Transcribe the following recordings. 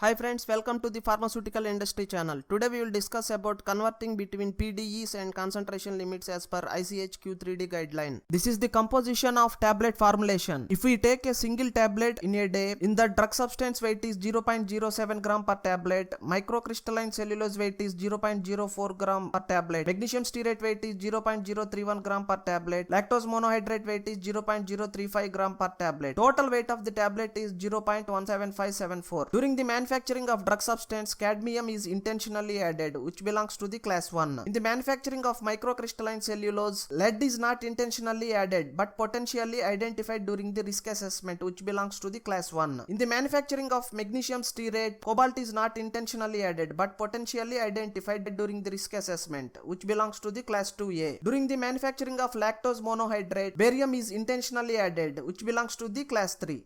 Hi friends, welcome to the pharmaceutical industry channel. Today we will discuss about converting between PDEs and concentration limits as per ICH Q3D guideline. This is the composition of tablet formulation. If we take a single tablet in a day, in the drug substance weight is 0.07 gram per tablet, microcrystalline cellulose weight is 0.04 gram per tablet, magnesium stearate weight is 0.031 gram per tablet, lactose monohydrate weight is 0.035 gram per tablet. Total weight of the tablet is 0.17574. During the manufacturing of drug substance, cadmium is intentionally added, which belongs to the class 1. In the manufacturing of microcrystalline cellulose, lead is not intentionally added but potentially identified during the risk assessment, which belongs to the class 1. In the manufacturing of magnesium stearate, cobalt is not intentionally added but potentially identified during the risk assessment, which belongs to the class 2A. During the manufacturing of lactose monohydrate, barium is intentionally added, which belongs to the class 3.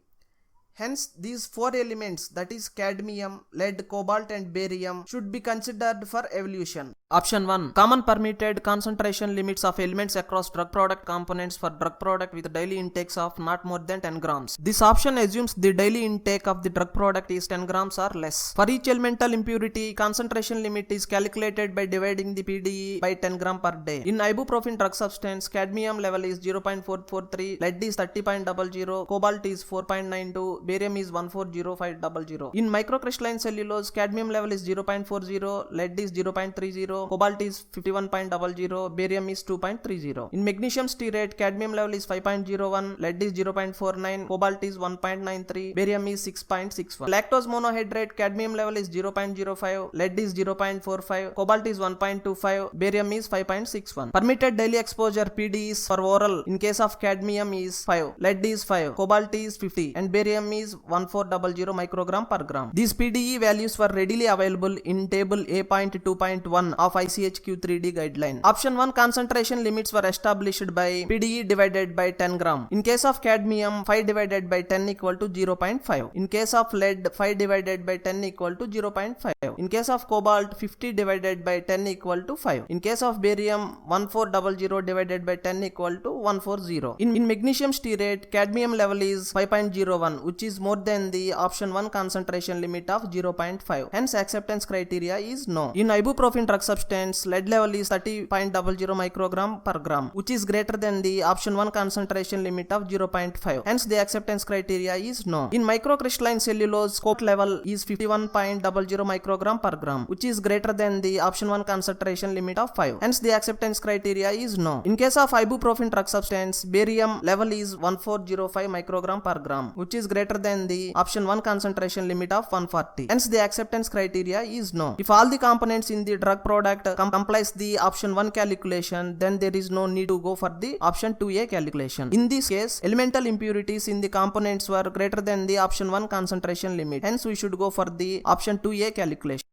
Hence, these four elements, that is cadmium, lead, cobalt and barium, should be considered for evolution. Option 1. Common permitted concentration limits of elements across drug product components for drug product with daily intakes of not more than 10 grams. This option assumes the daily intake of the drug product is 10 grams or less. For each elemental impurity, concentration limit is calculated by dividing the PDE by 10 gram per day. In ibuprofen drug substance, cadmium level is 0.443, lead is 30.00, cobalt is 4.92, barium is 140500. In microcrystalline cellulose, cadmium level is 0.40, lead is 0.30, cobalt is 51.00, barium is 2.30. In magnesium stearate, cadmium level is 5.01, lead is 0.49, cobalt is 1.93, barium is 6.61. Lactose monohydrate, cadmium level is 0.05, lead is 0.45, cobalt is 1.25, barium is 5.61. Permitted daily exposure PDEs for oral in case of cadmium is 5, lead is 5, cobalt is 50 and barium is 1400 microgram per gram. These PDE values were readily available in table A.2.1 of ICH Q3D guideline. Option 1 concentration limits were established by PDE divided by 10 gram. In case of cadmium, 5 divided by 10 equal to 0.5. In case of lead, 5 divided by 10 equal to 0.5. In case of cobalt, 50 divided by 10 equal to 5. In case of barium, 1400 divided by 10 equal to 140. In magnesium stearate, cadmium level is 5.01, which is more than the option 1 concentration limit of 0.5. Hence acceptance criteria is no. In ibuprofen drug substance, lead level is 30.00 microgram per gram, which is greater than the option 1 concentration limit of 0.5. Hence the acceptance criteria is no. In microcrystalline cellulose, cobalt level is 51.00 microgram per gram, which is greater than the option 1 concentration limit of 5. Hence the acceptance criteria is no. In case of ibuprofen drug substance, barium level is 1405 microgram per gram, which is greater than the option 1 concentration limit of 140. Hence the acceptance criteria is no. If all the components in the drug product complies the option 1 calculation, then there is no need to go for the option 2A calculation. In this case, elemental impurities in the components were greater than the option 1 concentration limit. Hence we should go for the option 2A calculation.